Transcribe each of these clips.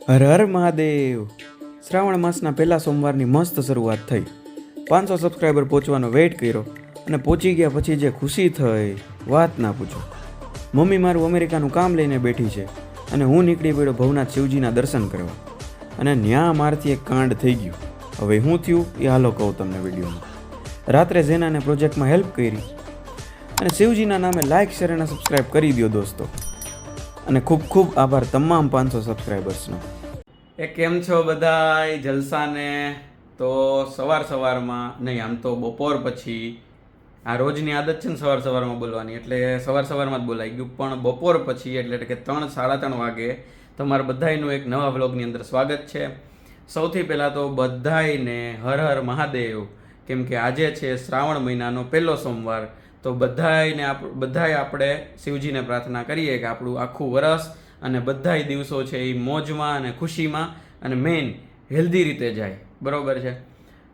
હર હર મહાદેવ. શ્રાવણ માસના પહેલા સોમવારની મસ્ત શરૂઆત થઈ. 500 સબસ્ક્રાઈબર પહોંચવાનો વેઇટ કર્યો અને પહોંચી ગયા પછી જે ખુશી થઈ વાત ના પૂછો. મમ્મી મારું અમેરિકાનું કામ લઈને બેઠી છે અને હું નીકળી પડ્યો ભવનાથ શિવજીના દર્શન કરવા. અને ન્યા મારથી એક કાંડ થઈ ગયું. હવે શું થયું એ હાલો કહું તમને વિડીયોમાં. રાત્રે ઝેનાને પ્રોજેક્ટમાં હેલ્પ કરી અને શિવજીના નામે લાઇક શેર અને સબસ્ક્રાઈબ કરી દો દોસ્તો. અને ખૂબ ખૂબ આભાર તમામ 500 સબસ્ક્રાઈબર્સનો. એ કેમ છો બધાય જલસાને? તો સવારમાં નહીં, આમ તો બપોર પછી, આ રોજની આદત છે ને સવારમાં બોલવાની, એટલે સવારમાં જ બોલાઈ ગયું, પણ બપોર પછી એટલે કે 3-3:30 વાગે તમારા બધાયનું એક નવા વ્લોગની અંદર સ્વાગત છે. સૌથી પહેલાં તો બધાયને હર હર મહાદેવ, કેમ કે આજે છે શ્રાવણ મહિનાનો પહેલો સોમવાર. તો બધાય આપણે શિવજીને પ્રાર્થના કરીએ કે આપણું આખું વરસ અને બધાય દિવસો છે એ મોજમાં અને ખુશીમાં અને મેઇન હેલ્ધી રીતે જાય. બરાબર છે?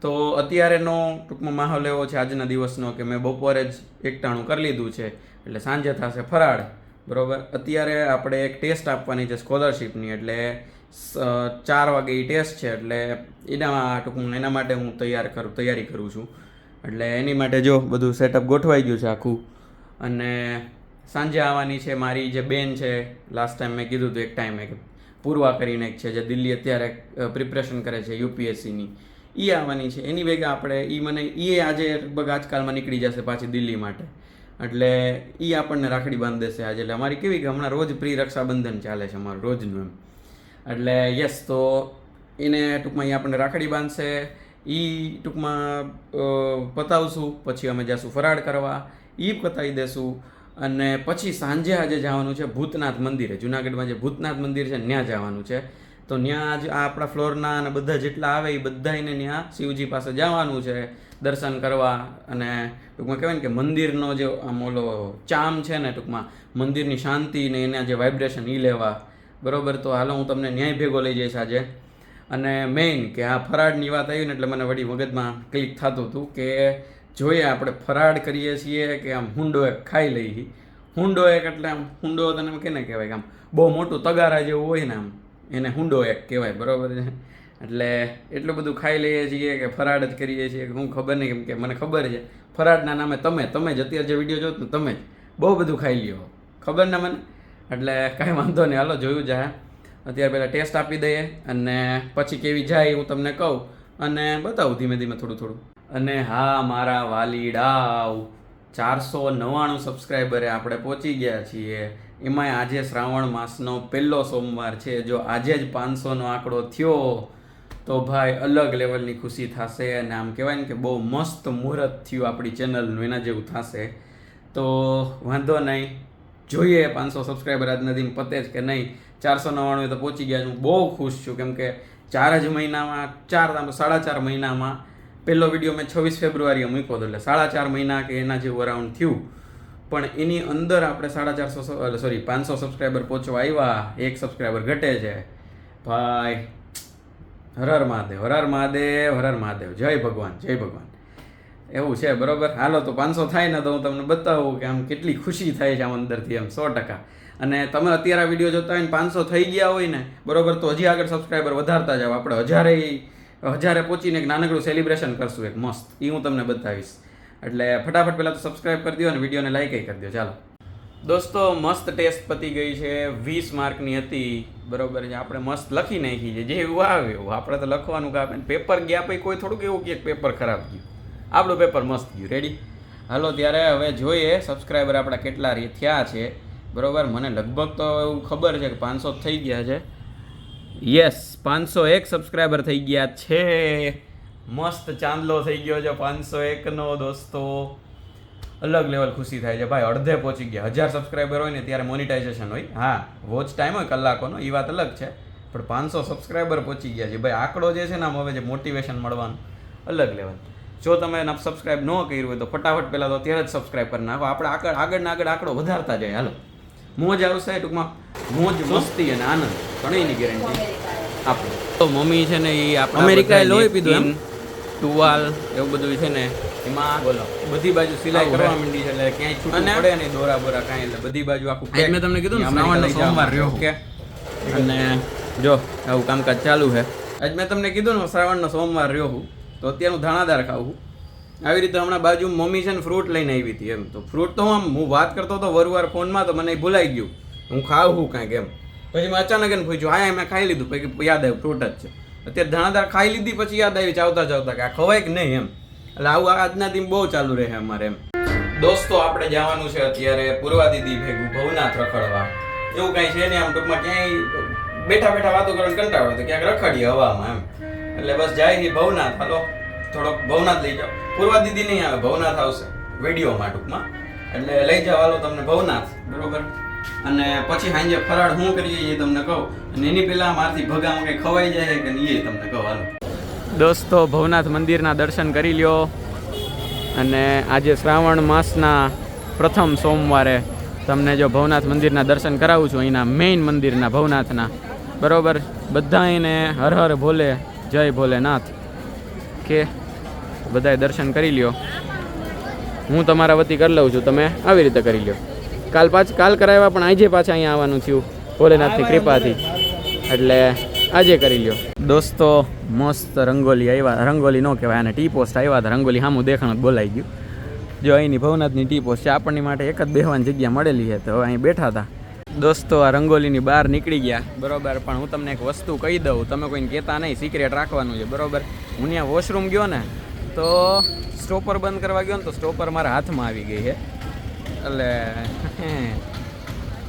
તો અત્યારેનો ટૂંકમાં માહોલ એવો છે આજના દિવસનો કે મેં બપોરે જ એકટાણું કરી લીધું છે, એટલે સાંજે થશે ફરાળ. બરાબર? અત્યારે આપણે એક ટેસ્ટ આપવાની છે સ્કોલરશિપની, એટલે 4 વાગે એ ટેસ્ટ છે, એટલે એના માટે હું તૈયારી કરું છું. એટલે એની માટે જો બધું સેટઅપ ગોઠવાઈ ગયું છે આખું. અને સાંજે આવવાની છે મારી જે બેન છે, લાસ્ટ ટાઈમ મેં કીધું હતું એક ટાઈમે કે પૂર્વા કરીને એક છે જે દિલ્હી અત્યારે પ્રિપરેશન કરે છે યુપીએસસીની, એ આવવાની છે. એની ભેગા આપણે એ આજે લગભગ આજકાલમાં નીકળી જશે પાછી દિલ્હી માટે, એટલે એ આપણને રાખડી બાંધી દેશે આજે. એટલે અમારી કેવી કે હમણાં રોજ પ્રી રક્ષાબંધન ચાલે છે અમારું રોજનું એમ. એટલે યસ, તો એને ટૂંકમાં એ આપણને રાખડી બાંધશે, એ ટૂંકમાં પતાવશું. પછી અમે જઈશું ફરાળ કરવા, એ પતાવી દેશું. અને પછી સાંજે આજે જવાનું છે ભૂતનાથ મંદિરે. જુનાગઢમાં જે ભૂતનાથ મંદિર છે ત્યાં જવાનું છે. તો ત્યાં જ આ આપણા ફ્લોરના અને બધા જેટલા આવે એ બધાને ત્યાં શિવજી પાસે જવાનું છે દર્શન કરવા. અને ટૂંકમાં કહેવાય ને કે મંદિરનો જે આમ ઓલો ચામ છે ને, ટૂંકમાં મંદિરની શાંતિ ને એના જે વાઇબ્રેશન એ લેવા. બરાબર? તો હાલો હું તમને ન્યાય ભેગો લઈ જઈશ આજે. અને મેઇન કે આ ફરાળની વાત આવી ને એટલે મને વળી મગજમાં ક્લિક થતું હતું કે જોઈએ આપણે ફરાળ કરીએ છીએ કે આમ હુંડો એક ખાઈ લઈએ. હુંડો એક એટલે આમ હુંડો તને કેને કહેવાય કે આમ બહુ મોટું તગારા જેવું હોય ને, આમ એને હુંડો એક કહેવાય. બરાબર છે? એટલે એટલું બધું ખાઈ લઈએ છીએ કે ફરાળ જ કરીએ છીએ કે હું ખબર નહીં, કેમ કે મને ખબર છે ફરાળના નામે તમે જ અત્યારે જે વિડીયો જોત ને તમે જ બહુ બધું ખાઈ લ્યો, ખબર ને મને. એટલે કાંઈ વાંધો નહીં, હાલો જોયું જાય. અત્યારે પહેલાં ટેસ્ટ આપી દઈએ અને પછી કેવી જાય હું તમને કહું અને બતાવું ધીમે ધીમે થોડું. અને હા મારા વાલીડાવ, 499 સબસ્ક્રાઈબરે આપણે પહોંચી ગયા છીએ. એમાંય આજે શ્રાવણ માસનો પહેલો સોમવાર છે. જો આજે જ 500નો આંકડો થયો તો ભાઈ અલગ લેવલની ખુશી થશે. અને આમ કહેવાય ને કે બહુ મસ્ત મુહૂર્ત થયું આપણી ચેનલનું, એના જેવું થશે. તો વાંધો નહીં, જોઈએ 500 સબસ્ક્રાઈબર આજના દિન પતે જ કે નહીં. 499 તો પહોંચી ગયા છું. બહુ ખુશ છું, કેમ કે 4 જ મહિનામાં 4.5 મહિનામાં પહેલો વિડીયો મેં 26 ફેબ્રુઆરીએ મૂક્યો હતો, એટલે 4.5 મહિના કે એના જેવું અરાઉન્ડ થયું. પણ એની અંદર આપણે 500 સબસ્ક્રાઈબર પહોંચવા આવ્યા, 1 સબસ્ક્રાઈબર ઘટે છે ભાઈ. હર હર મહાદેવ, હર હર મહાદેવ, હર હર મહાદેવ, જય ભગવાન, જય ભગવાન. એવું છે. બરાબર? હાલો તો 500 થાય ને તો હું તમને બતાવું કે આમ કેટલી ખુશી થાય છે આમ અંદરથી, એમ 100%. અને તમે અત્યારે આ વિડીયો જોતા હોય ને 500 થઈ ગયા હોય ને, બરાબર, તો હજી આગળ સબસ્ક્રાઈબર વધારતા જાઓ. આપણે હજારે પહોંચીને એક નાનકડું સેલિબ્રેશન કરશું એક મસ્ત, એ હું તમને બતાવીશ. એટલે ફટાફટ પહેલાં તો સબસ્ક્રાઈબ કરી દો અને વિડીયોને લાઈક કરી દો. ચાલો દોસ્તો, મસ્ત ટેસ્ટ પતી ગઈ છે. 20 માર્કની હતી. બરાબર છે? આપણે મસ્ત લખી નાખી છે, જે એવું આવે એવું. આપણે તો લખવાનું કાપે ને પેપર ગયા પછી કોઈ થોડુંક એવું કે પેપર ખરાબ ગયું. આપણું પેપર મસ્ત ગયું. રેડી? હાલો ત્યારે હવે જોઈએ સબસ્ક્રાઈબર આપણા કેટલા થયા છે. બરાબર? મને લગભગ તો એવું ખબર છે કે 500 થઈ ગયા છે. યસ, 501 સબસ્ક્રાઈબર થઈ ગયા છે. મસ્ત ચાંદલો થઈ ગયો છે 501નો દોસ્તો. અલગ લેવલ ખુશી થાય છે ભાઈ. અડધે પહોંચી ગયા. 1000 સબસ્ક્રાઈબર હોય ને ત્યારે મોનિટાઇઝેશન હોય. હા, વોચ ટાઈમ હોય કલાકોનો, એ વાત અલગ છે, પણ 500 સબસ્ક્રાઈબર પહોંચી ગયા છે ભાઈ. આંકડો જે છે ને આમ હવે જે મોટિવેશન મળવાનું અલગ લેવલ. જો તમે સબસ્ક્રાઈબ ન કર્યું હોય તો ફટાફટ પહેલાં તો અત્યારે જ સબસ્ક્રાઈબ કરી નાખો. આપણે આગળ આંકડો વધારતા જાય. હાલો, મોજ આવશે, ટૂંકમાં મોજ મસ્તી અને આનંદ ઘણીની ગેરંટી આપણે. તો મમ્મી છે ને એ આપણે અમેરિકાએ લોહી પીધું એમ ટુવાલ એવું બધું છે ને, એમાં બોલો બધી બાજુ સિલાઈ કરવા માંડી છે, એટલે ક્યાંય છૂટું પડે નહીં, દોરા બોરા કાંઈ, એટલે બધી બાજુ આખું મેં તમને કીધું ને શ્રાવણનો સોમવાર રહ્યો કે. અને જો આવું કામકાજ ચાલુ છે. આજ મેં તમને કીધું ને શ્રાવણનો સોમવાર રહ્યો હું, તો અત્યારે હું ધાણાદાર ખાઉં છું. આવી રીતે હમણાં બાજુ મમ્મી છે ને ફ્રૂટ લઈને આવી હતી એમ, તો ફ્રૂટ તો આમ હું વાત કરતો હતો વરવાર ફોનમાં, તો મને ભૂલાઈ ગયું હું ખાઉં છું કાંઈક એમ. પછી મેં અચાનક એને પૂછ્યું, હા મેં ખાઈ લીધું, પછી યાદ આવ્યું ફ્રૂટ જ છે. અત્યારે ધાણાદાર ખાઈ લીધી પછી યાદ આવી ચાવતા ચાવતા કે આ ખવાય કે નહીં એમ. એટલે આવું આજના દિન બહુ ચાલુ રહે અમારે એમ. દોસ્તો આપણે જવાનું છે અત્યારે પૂર્વા દીદી ભેગું ભવનાથ રખડવા. એવું કાંઈ છે નહીં, આમ ટૂંકમાં ક્યાંય બેઠા બેઠા વાતો કરવાનો કંટાળો તો ક્યાંક રખડીએ હવામાં એમ. એટલે બસ જાય છે ભવનાથ. હાલો થોડોક ભવનાથ લઈ જાઓ. પૂર્વા દીદી નહીં આવે, ભવનાથ આવશે વિડીયોમાં ટૂંકમાં. એટલે લઈ જાઓ હાલો તમને ભવનાથ, બરોબર. અને પછી સાંજે ફરાળ શું કરીએ એ તમને કહું, અને એની પહેલાં મારથી ભગામાં કંઈ ખવાઈ જાય કે નહીં એ તમને કહું. હાલો દોસ્તો, ભવનાથ મંદિરના દર્શન કરી લ્યો. અને આજે શ્રાવણ માસના પ્રથમ સોમવારે તમને જો ભવનાથ મંદિરના દર્શન કરાવું છું, અહીંના મેઇન મંદિરના ભવનાથના, બરાબર. બધાને હર હર ભોલે, જય ભોલેનાથ કે બધાએ દર્શન કરી લ્યો. હું તમારા વતી કરી લઉં છું, તમે આવી રીતે કરી લ્યો. કાલ કરાવ્યા પણ આજે પાછા અહીંયા આવવાનું થયું ભોલેનાથની કૃપાથી, એટલે આજે કરી લ્યો. દોસ્તો મસ્ત રંગોલી આવ્યા, રંગોલી ન કહેવાય અને ટી પોસ્ટ આવ્યા હતા. રંગોલી સામું દેખાણું જ બોલાઈ ગયું. જો અહીંની ભવનાથની ટી પોસ્ટ છે, આપણને માટે એક જ બેહવાની જગ્યા મળેલી છે, તો અહીં બેઠા હતા. દોસ્તો આ રંગોલીની બહાર નીકળી ગયા, બરોબર. પણ હું તમને એક વસ્તુ કહી દઉં, તમે કોઈને કહેતા નહીં, સિક્રેટ રાખવાનું છે, બરોબર. હું ત્યાં વોશરૂમ ગયો ને તો સ્ટોપર બંધ કરવા ગયો ને તો સ્ટોપર મારા હાથમાં આવી ગઈ છે. એટલે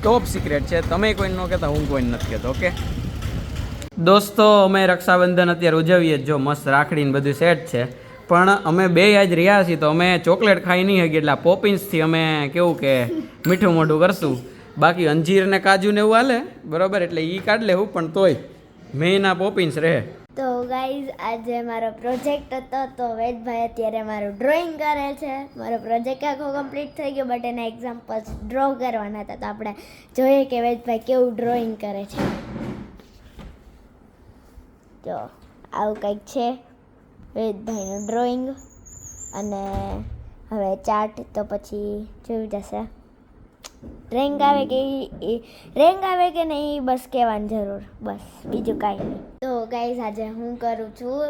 ટોપ સિક્રેટ છે, તમે કોઈને ન કહેતા, હું કોઈને નથી કહેતો. ઓકે દોસ્તો, અમે રક્ષાબંધન અત્યારે ઉજવીએ જ. જો મસ્ત રાખડીને બધું સેટ છે, પણ અમે બે આજ રહ્યા છીએ તો અમે ચોકલેટ ખાઈ નહીં શકીએ, એટલે પોપિન્સથી અમે કેવું કે મીઠું મોઢું કરશું. બાકી અંજીર ને કાજુ ને એવું હાલે, બરાબર. એટલે એ કાઢ લેવું, પણ તોય મેઇના પોપિન્સ રહે. તો ગાઈઝ આજે મારો પ્રોજેક્ટ હતો, તો વેદભાઈ અત્યારે મારું ડ્રોઈંગ કરે છે. મારો પ્રોજેક્ટ આખો કમ્પ્લીટ થઈ ગયો, બટ એના એક્ઝામ્પલ્સ ડ્રો કરવાના હતા, તો આપણે જોઈએ કે વેદભાઈ કેવું ડ્રોઈંગ કરે છે. જો આવું કંઈક છે વેદભાઈનું ડ્રોઈંગ. અને હવે ચાર્ટ તો પછી જોયું જશે. રેન્ક આવે કે નહીં બસ કહેવાની જરૂર, બસ બીજું કાંઈ નહીં. તો ગાઈઝ આજે હું કરું છું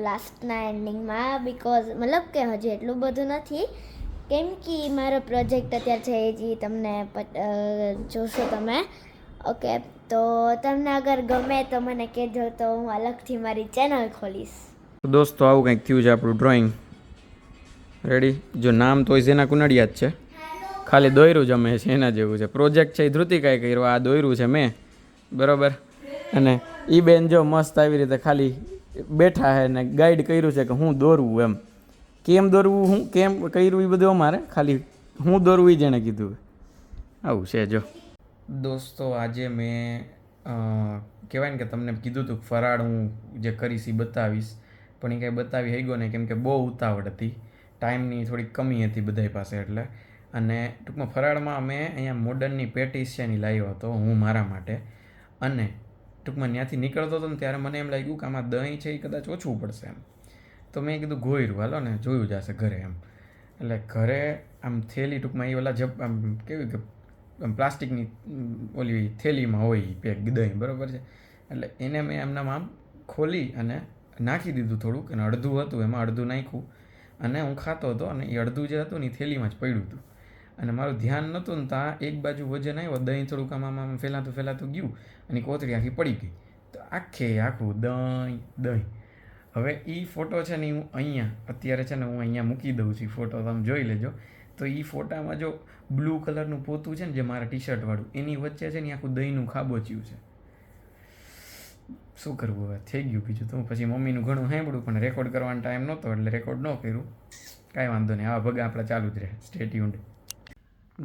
લાસ્ટના એન્ડિંગમાં, બિકોઝ મતલબ કે હજી એટલું બધું નથી, કેમ કે મારો પ્રોજેક્ટ અત્યારે છે એ જે તમને જોશો તમે. ઓકે, તો તમને અગર ગમે તો મને કહેજો, તો હું અલગથી મારી ચેનલ ખોલીશ. દોસ્તો આવું કંઈક થયું છે આપણું ડ્રોઈંગ. રેડી? જો નામ તો જેના કુનડિયા જ છે, ખાલી દોયરું જ અમે છે એના જેવું છે. પ્રોજેક્ટ છે એ ધૃતિકાએ કર્યો, આ દોયરું છે મેં, બરાબર. અને એ બેન જો મસ્ત આવી રીતે ખાલી બેઠા છે ને ગાઈડ કર્યું છે કે હું દોરવું એમ, કેમ દોરવું, હું કેમ કર્યું એ બધું અમારે, ખાલી હું દોરવું એ જેણે કીધું. આવું છે. જો દોસ્તો આજે મેં કહેવાય ને કે તમને કીધું હતું ફરાળ હું જે કરીશ એ બતાવીશ, પણ એ કાંઈ બતાવી થઈ ગયો ને, કેમ કે બહુ ઉતાવળ હતી, ટાઈમની થોડીક કમી હતી બધાય પાસે. એટલે અને ટૂંકમાં ફરાળમાં અમે અહીંયા મોડર્નની પેટીસ છે એની લાવ્યો હતો હું મારા માટે. અને ટૂંકમાં ત્યાંથી નીકળતો હતો ને ત્યારે મને એમ લાગ્યું કે આમાં દહીં છે એ કદાચ ઓછું પડશે એમ, તો મેં કીધું ગોયરું હાલો ને જોયું જશે ઘરે એમ. એટલે ઘરે આમ થેલી ટૂંકમાં એ ઓલા આમ કેવી કે પ્લાસ્ટિકની ઓલી થેલીમાં હોય પેક દહીં, બરાબર છે. એટલે એને મેં એમનામ આમ ખોલી અને નાખી દીધું થોડુંક, અને અડધું હતું એમાં અડધું નાખ્યું અને હું ખાતો હતો, અને એ અડધું જે હતું ને એ થેલીમાં જ પડ્યું હતું. અને મારું ધ્યાન નહોતું ને ત્યાં એક બાજુ વજન આવ્યો, દહીં થોડુંક આમાં ફેલાતું ગયું અને કોથળી આખી પડી ગઈ. તો આખું દહીં. હવે એ ફોટો છે ને હું અહીંયા અત્યારે છે ને હું અહીંયા મૂકી દઉં છું. ફોટો તમે જોઈ લેજો. તો એ ફોટામાં જો બ્લુ કલરનું પોતું છે ને જે મારા ટી શર્ટવાળું, એની વચ્ચે છે ને આખું દહીંનું ખાબોચ્યું છે. શું કરવું હવે, થઈ ગયું બીજું તો. પછી મમ્મીનું ઘણું સાંભળ્યું, પણ રેકોર્ડ કરવાનો ટાઈમ નહોતો એટલે રેકોર્ડ ન કર્યું. કાંઈ વાંધો નહીં, આવા ભગા આપણે ચાલુ જ રહે. Stay tuned.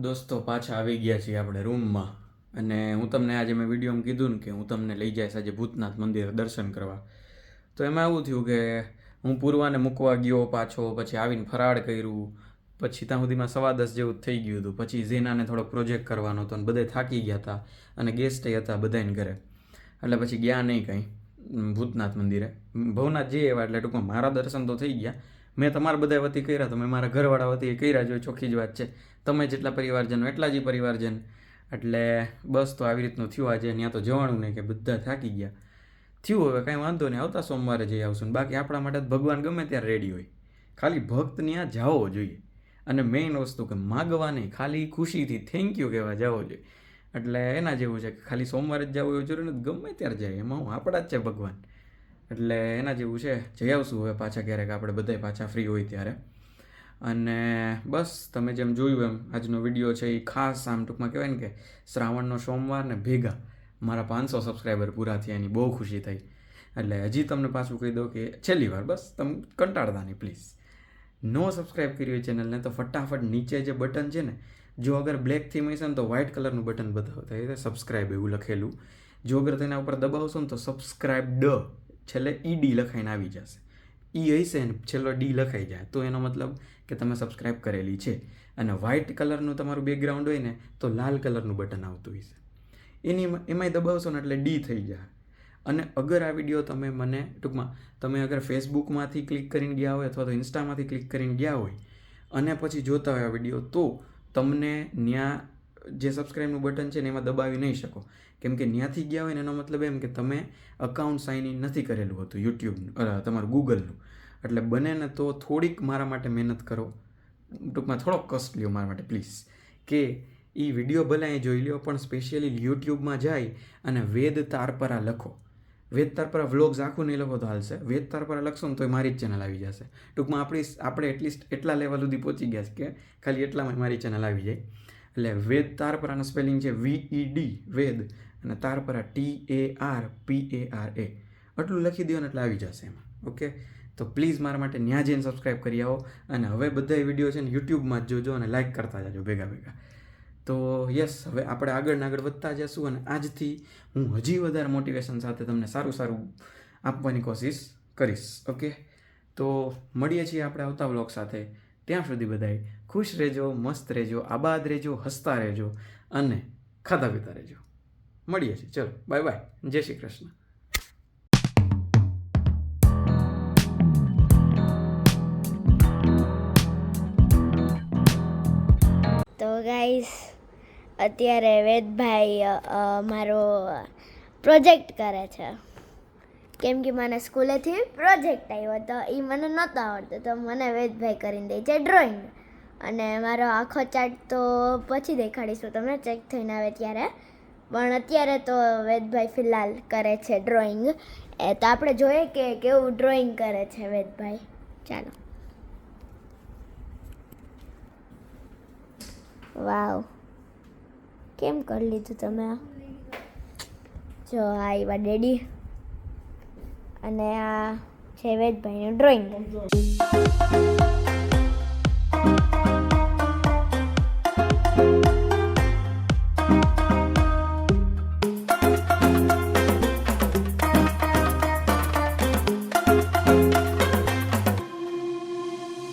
દોસ્તો પાછા આવી ગયા છીએ આપણે રૂમમાં, અને હું તમને આજે મેં વિડીયોમાં કીધું ને કે હું તમને લઈ જઈશ આજે ભૂતનાથ મંદિર દર્શન કરવા. તો એમાં એવું થયું કે હું પૂર્વાને મૂકવા ગયો પાછો, પછી આવીને ફરાળ કર્યું, પછી ત્યાં સુધીમાં 10:15 જેવું થઈ ગયું હતું. પછી ઝીનાને થોડોક પ્રોજેક્ટ કરવાનો હતો અને બધા થાકી ગયા હતા અને ગેસ્ટે હતા બધાને ઘરે, એટલે પછી ગયા નહીં કંઈ ભૂતનાથ મંદિરે. ભવનાથ જઈએ એવા એટલે ટૂંકમાં મારા દર્શન તો થઈ ગયા. મેં તમારા બધા વતી કર્યા, તો મેં મારા ઘરવાળા વતી કર્યા, જો ચોખ્ખી જ વાત છે. તમે જેટલા પરિવારજનો એટલા જ પરિવારજન. એટલે બસ તો આવી રીતનું થયું આજે. ત્યાં તો જવાનું નહીં કે બધા થાકી ગયા. થયું હવે કાંઈ વાંધો નહીં, આવતા સોમવારે જઈ આવશું. બાકી આપણા માટે ભગવાન ગમે ત્યારે રેડી હોય, ખાલી ભક્ત ત્યાં જાવો જોઈએ. અને મેઇન વસ્તુ કે માગવા નહીં, ખાલી ખુશીથી થેન્ક યુ કહેવા જવો જોઈએ. એટલે એના જેવું છે કે ખાલી સોમવારે જ જવું એવું જરૂર નથી, ગમે ત્યારે જાય, એમાં હું આપણા જ છે ભગવાન. એટલે એના જેવું છે, જઈ આવશું હવે પાછા ક્યારેક આપણે બધાય પાછા ફ્રી હોય ત્યારે. અને બસ તમે જેમ જોયું એમ આજનો વિડીયો છે એ ખાસ આમ ટૂંકમાં કહેવાય ને કે શ્રાવણનો સોમવાર ને ભેગા મારા 500 સબસ્ક્રાઈબર પૂરા થયા એની બહુ ખુશી થઈ. એટલે હજી તમને પાછું કહી દઉં કે છેલ્લી વાર બસ તમે કંટાળતા નહીં પ્લીઝ. નો સબસ્ક્રાઈબ કરી હોય ચેનલને તો ફટાફટ નીચે જે બટન છે ને, જો અગર બ્લેક થીમ હશે ને તો વ્હાઇટ કલરનું બટન બતાવતા એ સબસ્ક્રાઈબ એવું લખેલું. જો અગર તેના ઉપર દબાવશો ને તો સબસ્ક્રાઈબ્ડ છેલ્લે ઈડી લખાઈને આવી જશે. ઈ હશે ને છેલ્લો ડી લખાઈ જાય તો એનો મતલબ કે તમે સબસ્ક્રાઈબ કરેલી છે. અને વ્હાઇટ કલરનું તમારું બેકગ્રાઉન્ડ હોય ને તો લાલ કલરનું બટન આવતું હશે, એમાંય દબાવશો ને એટલે ડી થઈ જાય. અને અગર આ વિડીયો તમે મને ટૂંકમાં તમે અગર ફેસબુકમાંથી ક્લિક કરીને ગયા હોય અથવા તો ઇન્સ્ટામાંથી ક્લિક કરીને ગયા હોય અને પછી જોતા હોય આ વિડીયો, તો તમને ત્યાં જે સબસ્ક્રાઈબનું બટન છે ને એમાં દબાવી નહીં શકો. કેમ કે ત્યાંથી ગયા હોય ને એનો મતલબ એમ કે તમે અકાઉન્ટ સાઇન ઇન નથી કરેલું હતું યુટ્યુબનું, તમારું ગૂગલનું. એટલે બને ને તો થોડીક મારા માટે મહેનત કરો, ટૂંકમાં થોડોક કષ્ટ લ્યો મારા માટે પ્લીઝ. કે એ વિડીયો ભલે અહીં જોઈ લ્યો પણ સ્પેશિયલી યુટ્યુબમાં જાય અને વેદ તારપરા લખો. વેદ તારપરા વ્લોગ્સ આખું નહીં લખો તો હાલશે, વેદ તારપરા લખશો ને તો મારી જ ચેનલ આવી જશે. ટૂંકમાં આપણે એટલીસ્ટ એટલા લેવલ સુધી પહોંચી ગયા છે કે ખાલી એટલામાં મારી ચેનલ આવી જાય. એટલે વેદ તારપરાનું સ્પેલિંગ છે VED વેદ અને તારપરા TARPARA. આટલું લખી દો ને એટલે આવી જશે એમાં. ઓકે, તો પ્લીઝ મારા માટે ત્યાં જઈને સબસ્ક્રાઈબ કરી આવો. અને હવે બધા વિડીયો છે ને યુટ્યુબમાં જ જોજો અને લાઇક કરતા જાજો ભેગા ભેગા. તો યસ, હવે આપણે આગળ વધતા જશું અને આજથી હું હજી વધારે મોટિવેશન સાથે તમને સારું સારું આપવાની કોશિશ કરીશ. ઓકે, તો મળીએ છીએ આપણે આવતા વ્લોગ સાથે. ત્યાં સુધી બધાય ખુશ રહેજો, મસ્ત રહેજો, આબાદ રહેજો, હસતા રહેજો અને ખાતા પીતા રહેજો. મળીએ છીએ, ચલો બાય બાય, જય શ્રી કૃષ્ણ. તો ગાઈસ અત્યારે વેદભાઈ મારો પ્રોજેક્ટ કરે છે. કેમ કે મને સ્કૂલેથી પ્રોજેક્ટ આવ્યો તો એ મને નહોતો આવડતો, તો મને વેદભાઈ કરીને દે છે ડ્રોઈંગ. અને મારો આખો ચાર્ટ તો પછી દેખાડીશું તમને ચેક થઈને આવે ત્યારે. પણ અત્યારે તો વેદભાઈ ફિલહાલ કરે છે ડ્રોઈંગ. તો આપણે જોઈએ કે કેવું ડ્રોઈંગ કરે છે વેદભાઈ. ચાલો. વાવ, કેમ કરી લીધું તમે? જો આ આવ્યા ડેડી અને આ છે વેદભાઈનું ડ્રોઈંગ.